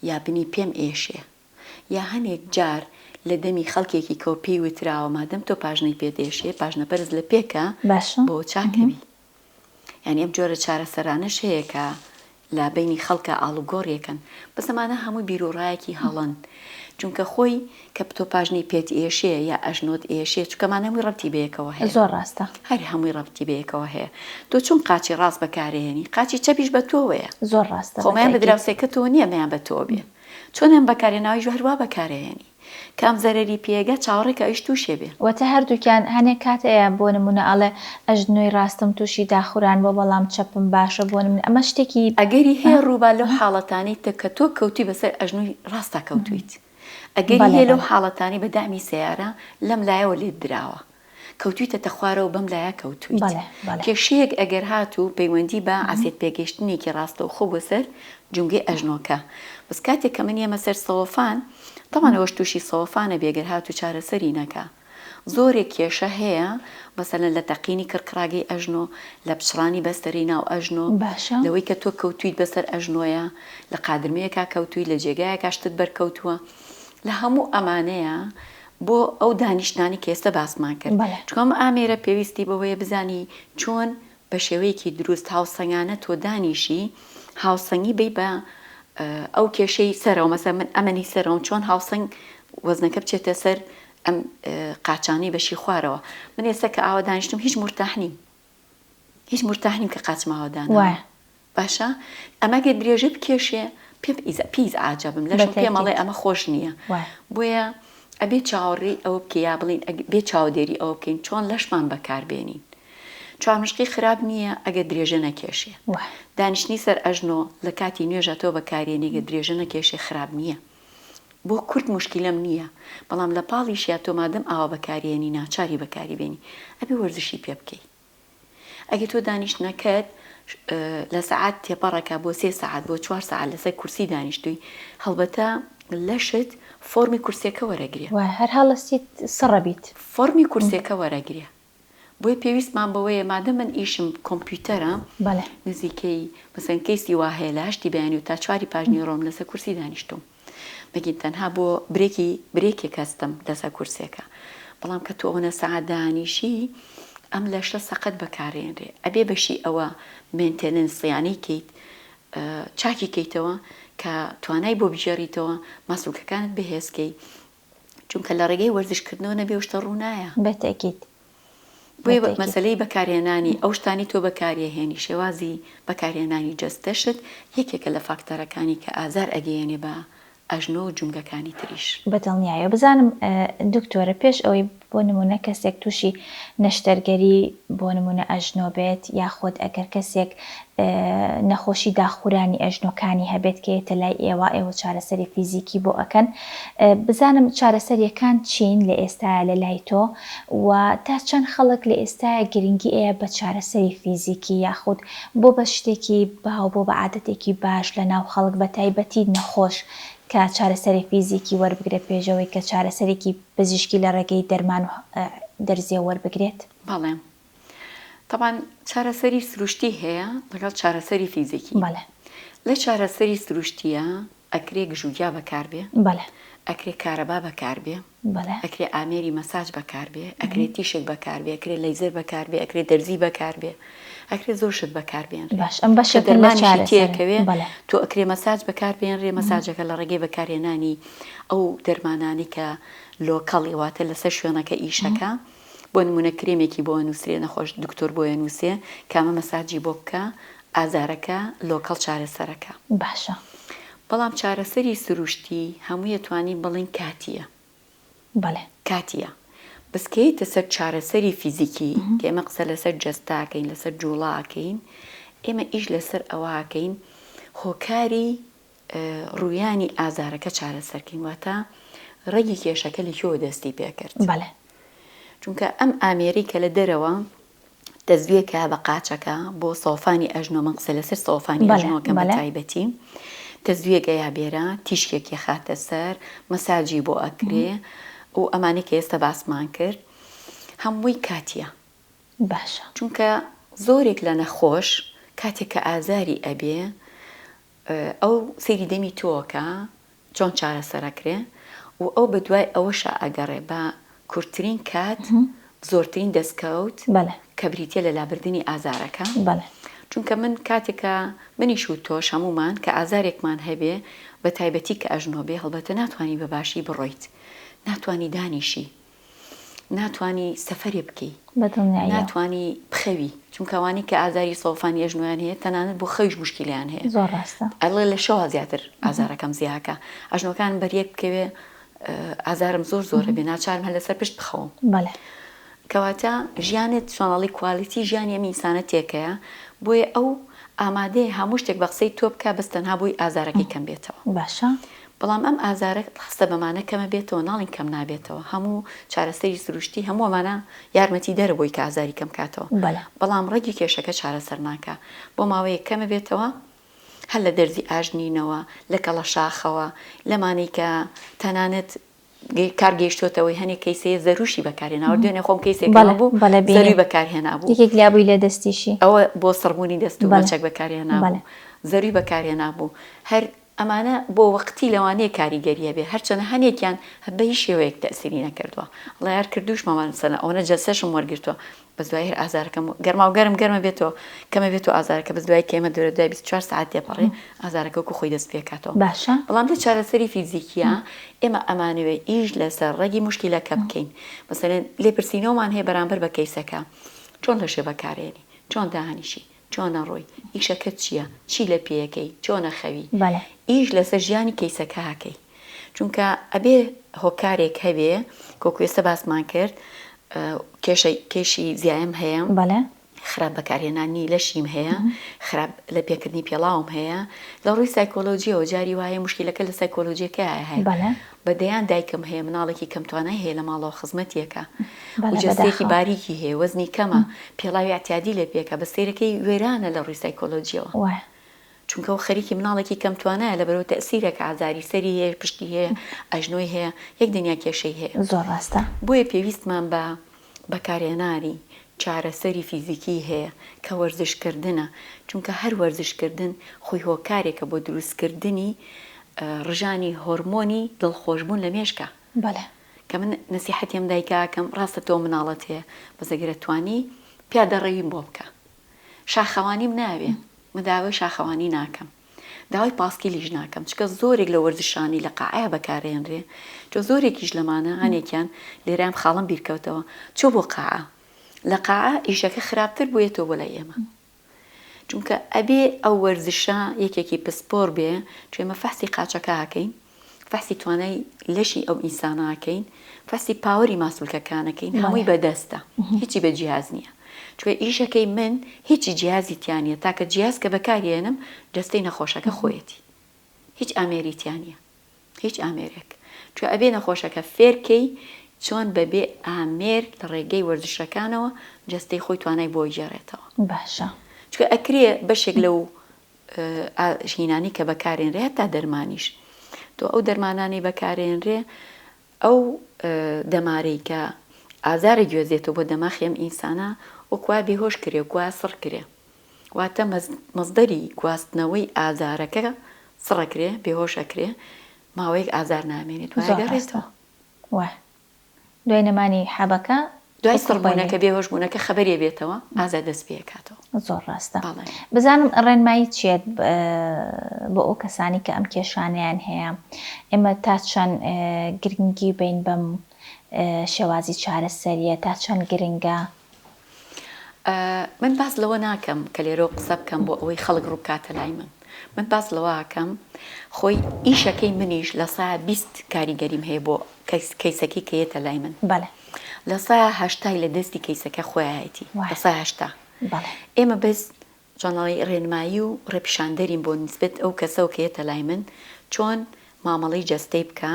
یا بنی پێم ئێشێ، یا هەنێک جار لە دەمی خەڵکێکی کەو پێی وتراوە مادەم تۆ پاژنەی پێدێشێ، پاژنە بەرز لە پێکە بۆ چاکەوی. یعنی ئەم جۆرە چارەسەرانەش هەیە کە لا بینی خەڵکە ئاڵوگۆڕیەکەن بە زەمانە هەمووی بیرۆڕایەکی هەڵەن چونکە خۆی کە تۆ پاژنی پێت ئێشەیە یا ئەژنۆت ئێشێ چکەمانەوەی ڕەتی بەیەکەوە هەیە زۆر ڕاستە هەر هەمووی ڕەتی بەیەکەوە هەیە تۆ چون قاچی ڕاست بەکارهێنی قاچی چەپیش بە تۆوەیە زۆر ڕاستە خۆمەیان بە دراوسێکە تۆ نییە مەیان بە تۆ بێ چۆن ئەم بەکارهێناوی هەروە بەکارهێنی کام زەرەری پێگە چاوەڕێکە ئەویش تووشێ بێ وەتە هەردووکیان هەنێک کاتەیە بۆ نمونە ئەڵێ ئەژنۆی ڕاستم تووشی داخوران بۆ بەڵام چەپم باشە بۆ نمونە ئەمە شتێکی ئەگەری هەیە ڕووبا لەو حاڵەتانی کە تۆ کەوتی بەسەر ئەژنوی ڕاستە کەوتویت ئەگەری هەیە لەو حاڵەتانی بە دامی سیارە لەم لایەوە لێت دراوە کەوتویتە تەخوارەوە بەم لایە کەوتویت کێشەیەک ئەگەر هاتوو پەیوەندی بە ئاسێت پێگەشتنێکی ڕاستە و خۆ بەسەر جونگەی ئەژنۆکە بەس کاتێک کە من ئێمە سەر سەوەفان تەمانەوەش تووشی سەوەفانە بێگەر هاتوو چارەسەری نەکە زۆرێک کێشە هەیە مەسەلەن لە تەقینی کڕکراگەی ئەژنۆ لە پچڕانی بەستەری ناو ئەژنۆ لەوەی کە تۆ کەوتویت بەسەر ئەژنۆیە لە قادرمەیەکا کەوتوی لە جێگایەکە شتت بەرکەوتووە لە هەموو ئەمانەیە بۆ ئەو دانیشتانی کە ئێستا باسمان کرد چۆن ئامێرە پێویستی بەوەیە بزانی چۆن بە شێوەیەکی دروست هاوسەنگانە تۆ دانیشی هاوسەنگی بی بە ئەو کێشەی سەرەوە مەسەن من ئەمەنی سەرەوە چۆن هاوسەنگ وەزنەکە بچێتە سەر ئەم قاچانەی بەشی خوارەوە من ئێستا کە ئاوا دانیشتم هیچ مرتاحنیم کە قاچم ئاوا دانەوە باشە ئەمەگە درێژە بکێشێ پیز ئاجابم لەشم پێ مەڵێ ئەمە خۆش نییە بۆیە ئەبێ چاوەڕێی ئەوە بکە یا بڵین بێ چاودێری ئەوە بکەین چۆن لەشمان بەکاربێنین چوارمشقی خراپ نییە ئەگە درێژە نەکێشێ دانیشتنی سەر ئەژنۆ لە کاتی نوێژە تۆ بەکارێنیگە درێژە نەکێشێ خراپ نییە بۆ کورت مشکلەم نییە بەڵام لە پاڵیشیا تۆ مادەم ئاوا بەکارێنی ناچاری بەکاری بێنی ئەبێ وەرزشی پێ بکەی ئەگە تۆ دانیشتنەکەت لە سەعات تێپەڕەکە بۆ 3 ساعت بۆ 4 ساعت لەسەر کورسی دانیشتووی هەڵبەتە لەشت فۆرمی کورسێکە وەرەگرێ هەر هەڵستی سڕەبیت فۆرمی کورسێکە وەرەگرێ بۆی پێویستمان بەوەیە مادە من ئیشم کۆمپیوتەرە نزیکەی مەسەن کەیسی وا هەیە لە هەشتی بەیانی و تا 4 پاژنی ڕۆم لەسەر کورسی دانیشتوم بەگین تەنها بۆ برێکی کەستم لەسەر کورسێکە بەڵام کە تۆ ئەوەنە سەعات دانیشی ئەم لەشە سەقەت بەکارێنرێ ئەبێ بەشی ئەوە مێنتێننسیانی کەیت چاکی کەیتەوە کە توانای بۆ بژێڕیتەوە ماسوولکەکانت بەهێزکەی چونکە لە ڕێگەی وەرزشکردنەوە نەبێ شتە ڕوونایە بەتەکیت بۆیە مەسەلەی بەکارهێنانی ئەو شتانی تۆ بەکارهێنی شێوازی بەکارهێنانی جەستەشت یەکێکە لە فاکتەرەکانی کە ئازار ئەگەیەنێ بە ئەژنۆ و جومگەکانی تریش بەدڵنیایە بزانم دکتۆرە پێش ئەوەی بۆ نمونە کەسێک تووشی نەشتەرگەری بۆ نمونە ئەژنۆ بێت یاخۆت ئەگەر کەسێک نەخۆشی داخورانی ئەژنۆکانی هەبێت کە لای ئێوە چارەسەری فیزیکی بۆ ئەکەن بزانم چارەسەریەکان چین لە ئێستاە لە لای تۆ و تا چەند خەڵک لە ئێستاە گرنگی ئەیە بە چارەسەری فیزیکی یاخود بۆ بە شتێکی باو بۆ بە عادەتێکی باش لە ناو خەڵک بە تایبەتی نەخۆش کە چارەسەری فیزیکی وەربگرێت پێشەوەی کە چارەسەرێکی پزیشکی لە ڕێگەی دەرمان و دەرزیە وەربگرێت بەڵێ طبعا چارەسەری سروشتی هەیە لەگەڵ چارەسەری فیزیکی لە چارەسەری سروشتیە ئەکرێ گژوگیا بەکاربێ ئەکرێ کارەبا بەکاربێ ئەکرێ ئامێری مەساج بەکاربێ ئەکرێ تیشک بەکاربێ ئەکرێ لەیزەر بەکاربێ ئەکرێ دەرزی بەکاربێ ئەکرێ زۆر شت بەکاربێن دەرمانیشی تێکەوێ تۆ ئەکرێ مەساج بەکاربێنرێ مەساجەکە لە ڕێگەی بەکارهێنانی ئەو دەرمانانی کە لۆکەڵی واتە لەسەر شوێنەکە ئیشەکە بۆ نمونە کرێمێکی بۆ نووسێ نەخۆش دکتۆر بۆیە نووسێ کامە مەساجی بۆ بکە ئازارەکە لۆکەڵ چارەسەرەکە باشە بەڵام چارەسەری سروشتی هەمووی توانی بڵین کاتیە کاتیە بەسکەیتە سەر چارەسەری فیزیکی کە ئێمە قسە لەسەر جەستاکەین لەسەر جوڵاکەین ئێمە ئیش لەسەر ئەوواکەین هۆکاری ڕوویانی ئازارەکە چارەسەرکەین واتە ڕێگی کێشەکە لەکوێوە دەستی پێکرد چونکە ئەم ئامێری کە لە دەرەوە دەزویەکە بە قاچەکە بۆ سۆفانی ئەژنۆ من قسە لەسەر سۆفانی ئەژنۆکە بە تایبەتی دەزویەکە یا بێرە تیشکێکی خاتە سەر مەساجی بۆ ئەکرێ و ئەمانی کە ئێستا باسمان کرد هەمووی کاتیە باشە چونکە زۆرێک لە نەخۆش کاتێک کە ئازاری ئەبێ ئەو سەیری دەمی تۆکە چۆن چارەسەرەکرێ و ئەو بە دوای ئەوەشە ئەگەڕێ بە کورتترین کات زۆرترین دەستکەوت کە بریتە لە لابردنی ئازارەکە چونکە من کاتێکە منیش و تۆش هەمومان کە ئازارێکمان هەبێ بە تایبەتی کە ئەژنۆ بێ هەڵبەتە ناتوانانی بە باشی بڕۆیت، ناتوانانی دانیشی، ناتوانانی سەفەرێ بکەی، ناتوانانی بخەوی، چونکەوانی کە ئازاری سۆفانی ئەژنۆیان هەیە تەنانەت بۆ خەویش مشکلیان هەیە. زۆر ڕاستە. ئەڵێ لە شەوە زیاتر ئازارەکەم زیاکە، ئەژنۆکان بەریەک بکەوێ ئازارم زۆرە بێ، ناچارم هە لەسەر پشت بخەوم. بەڵێ. کەواتە ژیانت شۆنەڵی کوالیتی ژیانی ئەم ئینسانە تێکەیە، بۆیە ئەو ئامادەیە هەموو شتێک بە قسەی تۆ بکە بەس تەنها بۆی ئازارەکەی کەم بێتەوە. باشە. بەڵام ئەم ئازارە هەستە بەمانە کەمە بێتەوە، ناڵین کەم نابێتەوە، هەموو چارەسەری سروشتی هەموو ئەمانە یارمەتی دەرەبووی کە ئازاری کەم کاتەوە. بەڵام ڕێگی کێشەکە چارەسەر ناکە، بۆ ماوەیە کەمە بێتەوە، هەر لە دەرزی ئاژنینەوە، لە کەڵە شاخەوە، لەمانەی کە تەنانەت کارگەیشتۆتەوەی هەنێک کەیسەیە زەروشی بەکارهێناوە، دوێنێ خۆم کەیسێکەوە بوو زەروی بەکارهێنابوو، یەکێک لابووی لە دەستیشی ئەوە بۆ سەربوونی دەست و بەچەک بەکارهێنابوو، زەروی بەکارهێنابوو. هەر ئەمانە بۆ وەقتی لەوانەیە کاریگەریە بێ، هەرچەنە هەنێکیان بە هیچ شێوەیەک تەسیری نەکردووە، ئەڵێ یار کردوش مامانسەنە ئەوەنە جەلسەشم وەرگرتووە، بەس دوای هەر ئازارەکەم گەرما و گەرمە بێتەوە، کەمە بێتەوە ئازارەکە، بەس دوای کێمە دوورە دوای 24 ساعت تێپەڕێ ئازارەکە وەکو خۆی دەست پێکاتەوە. باشە. بەڵام لە چارەسەری فیزیکیە ئێمە ئەمانەوێ ئیش لەسەر ڕێگی مشکلەکە بکەین، مەسەلەن لێپرسینەوەمان هەیە بەرامبەر بە کەیسەکە، چۆن لەشێ بەکارێنی، چۆن داهانیشی، چۆنە ڕۆی، ئیشەکەت چییە، چی لە پێیەکەی، چۆنە خەوی، ئیش لەسەر ژیانی کەیسەکە هاکەی. چونکە ئەبێ هۆکارێک هەبێ کۆکوێستە باسمان کرد، کێشی زیایم هەیە، خراپ بەکارهێنانی لەشیم هەیە، خراپ لە پێکردنی پێڵاوم هەیە، لە ڕووی سایکۆلۆجیەوە جاری وایە مشکلەکە لە سایکۆلۆجیەکەیە هەیە. بەدەیان دایکم هەیە، مناڵێکی کەمتوانای هەیە لە ماڵەوە خزمەتیەکە و جەستێکی باریکی هەیە، وەزنی کەمە، پێڵاوی ئەتیادی لێ پێکە، بە سیرەکەی وێرانە لە ڕووی سایکۆلۆجیەوە، چونکە ئەو خەریکی مناڵێکی کەمتوانایە لە بەرەو تەسیرێک ئازاری سەری هەیە، پشتی هەیە، ئەژنۆی هەیە، یەک دنیا کێشەی هەیە. زۆر ڕاستە. بۆیە پێویستمان بە بەکارهێنانی چارەسەری فیزیکی هەیە کە وەرزشکردنە، چونکە هەر وەرزشکردن خۆی هۆکارێکە بۆ دروستکردنی ڕژانی هۆرمۆنی دڵخۆشبوون لە مێشکە. کە من نەسیحەتیم دایکاکەم، ڕاستە تۆ مناڵەت هەیە، بەزەگرە توانی پیادەڕێویم بۆ بکە، شاخەوانیم ناوێ، من داوای شاخەوانی ناکەم، داوای پاسکیلیش ناکەم، چکە زۆرێک لە وەرزشانی لە قاعەیە بەکارهێنرێ، چۆ زۆرێکیش لەمانە هەنێکیان لێرام خاڵم بیرکەوتەوە چۆ بۆ قاعە، لە قاعە ئیشەکە خراپتر بوویێتەوە بۆ لای ئێمە، چونکە ئەبێ ئەو وەرزشە یەکێکی پسپۆر بێ، چۆ ئێمە فەحسی قاچەکە هاکەین، فەحسی توانای لەشی ئەو ئینسانە هاکەین، فەحسی پاوەری ماسوولکەکانەکەین، هەمووی بەدەستە، هیچی بە جیاز نییە، چوە ئیشەکەی من هیچی جیازی تیانە، تاکە جیاز کە بەکارهێنم جەستەی نەخۆشەکە خۆیەتی، هیچ ئامێری تیانە، هیچ ئامێرێک، چوە ئەبێ نەخۆشەکە فێرکەی چۆن بەبێ ئامێر لە ڕێگەی وەرزشەکانەوە جەستەی خۆی توانای بۆ گێڕێتەوە. باشە. چکە ئەکرێ بەشێک لەو ژینانی کە بەکارێنرێ تا دەرمانیش، تۆ ئەو دەرمانانی بەکارێنرێ ئەو دەمارەی کە ئازارە گوێزێتەوە بۆ دەماخێم ئینسانە وەکوا بێهۆش کرێ، وکوا سڕ کرێ، واتە مەزدەری گواستنەوەی ئازارەکە سڕەکرێ، بێهۆشەکرێ، ماوەیەک ئازار نامێنێت، وایگەڕێتەوە. دوای نەمانی حەبەکە دوای سڕبوونەکە بێهۆشبوونەکە خەبەرێ بێتەوە، ئازار دەست پێکاتەوە. زۆر ڕاستە. بزانم ڕێنمایی چێت بۆ ئەو کەسانی کە ئەم کێشانیان هەیە، ئێمە تا چەند گرنگی بین بەم شێوازی چارەسەریە، تا چەند گرنگە؟ من باس لەوە ناکەم کە لێرە قسە بکەم بۆ ئەوەی خەڵک ڕووکاتە لای من باس لەوە ئاکەم خۆی ئیشەکەی منیش لە ساعە 20 کاریگەریم هەیە بۆ کەیسەکی کەیەتە لای من، لە ساعە 80 لە دەستی کەیسەکە خۆیایەتی، لە ساعە 80 ئێمە بەس جۆناڵی ڕێنمایی و ڕێپیشاندەرین بۆ نیسبەت ئەو کەسە کەیەتە لای من، چۆن مامەڵەی جەستەی بکە،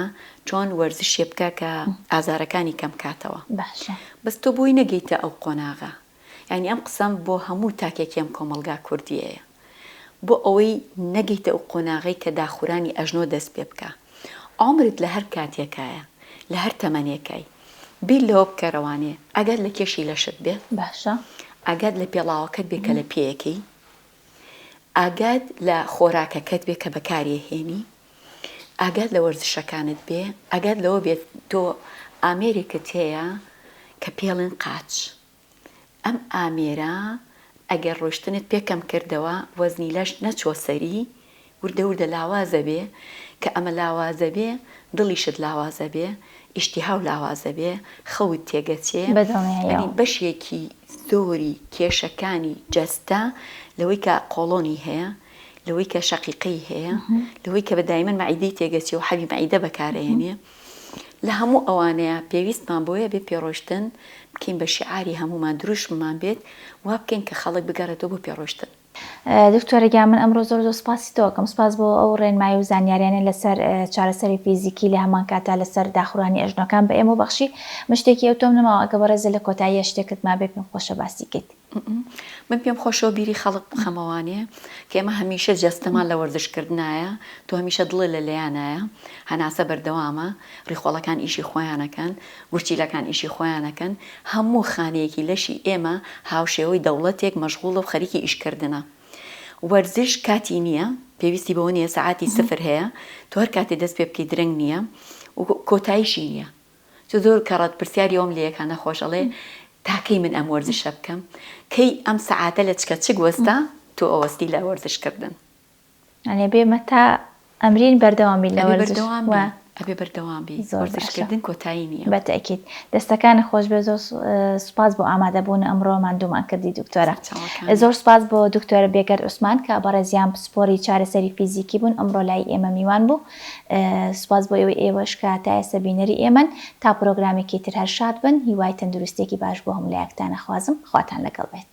چۆن وەرزشێ بکە کە ئازارەکانی کەم کاتەوە. بەس تۆ بۆی نەگەیتە ئەو قۆناغا، یعنی ئەم قسەم بۆ هەموو تاکێکیم کۆمەلگا کوردیەیە، بۆ ئەوەی نەگەیتە ئەو قۆناغی کە داخورانی ئەژنۆ دەست پێ بکە، عمرت لە هەر کاتێکایە، لە هەر تەمەنێکای بیر لەوە بکەرەوانێ، ئەگەر لە کێشی لەشت بێ، باشە، ئەگەر لە پێڵاوەکەت بێ کە لە پێیەکەی، ئەگەر لە خۆراکەکەت بێ کە بەکارێهێنی، ئەگەر لە وەرزشەکانت بێ، ئەگەر لەوە بێت تۆ ئامێرێکت هەیە کە پێڵن قاچ، ئەم ئامێرە ئەگەر ڕۆشتنت پێکەم کردەوە وەزنی لەش نەچۆ سەری وردە وردە لاوازە بێ کە ئەمە لاوازە بێ دڵیشت لاوازە بێ ئیشتیها و لاوازە بێ خەوت تێگەچێ بەشێکی زۆری کێشەکانی جەستە لەوەی کە قۆڵۆنی هەیە لەوەی کە شەقیقەی هەیە لەوەی کە بەدایمەن مەعیدەی تێگەچێ و حەوی مەعیدە بەکارهێنێ لە هەموو ئەوانەیە پێویستمان بۆیە بێ پێڕۆشتن بکەین بە شیعاری هەمومان دروشممان بێت وا بکەین کە خەڵک بگەڕێتەوە بۆ پێڕۆشتن. دکتۆرەگیان من ئەمڕۆ زۆر سپاسی تۆکەم سپاس بۆ ئەو ڕێنمایی و زانیاریانە لەسەر چارەسەری فیزیکی لە هەمان کاتا لەسەر داخورانی ئەژنۆکان بە ئێمە بەخشی مشتێکی ئەو تۆم نەماوە ئەگە بەڕێزە لە کۆتاییە شتێکت ما بێ پێم خۆشە باسی کرد. من پێم خۆشەوە بیری خەڵک بخەمەوانێ کە ئێمە هەمیشە جەستەمان لە وەرزشکردنایە تۆ هەمیشە دڵێ لە لەیانایە هەناسە بەردەوامە ڕیخۆڵەکان ئیشی خۆیانەکەن ورچیلەکان ئیشی خۆیانەکەن هەموو خانەیەکی لەشی ئێمە هاوشێوەی دەوڵەتێک مەشغوڵە و خەریکی ئیشکردنە. وەرزش کاتی نییە پێویستی بەوە نیە سەعاتی سفر هەیە تۆ هەر کاتێ دەست پێ بکەی درەنگ نییە و کۆتاییشی نییە تۆ زۆر کەڕەت پرسیاری ئەوم لە یەکانە خۆشەڵێ تاکەی من ئەم وەرزشە بکەم کەی ئەم سەعاتە لە چکە چک وەستا تۆ ئەوەستی لە وەرزشکردن ئەنێ بێمە تا ئەمرین بەردەوامی لە وەرزش ئەبێ بەردەوام بی وەرزشکردن کۆتایی نییە بەتەکیید دەستەکانە خۆش بێ زۆر سوپاس بۆ ئامادەبوون ئەمڕۆ ماندوومان کردی دکتۆرە زۆر سوپاس بۆ دکتۆرە بێگەرد عوسمان کە بەڕێزیان پسپۆری چارەسەری فیزیکی بوون ئەمڕۆ لای ئێمە میوان بوو سوپاس بۆ ئێوەی ئێوەش کە تا ئێستا بینەری ئێمەن تا پرۆگرامێکی تر هەر شاد بن هیوای تەندروستێکی باش بۆ هەموو لایەکتانە خوازم خواتان لەگەڵ بێت.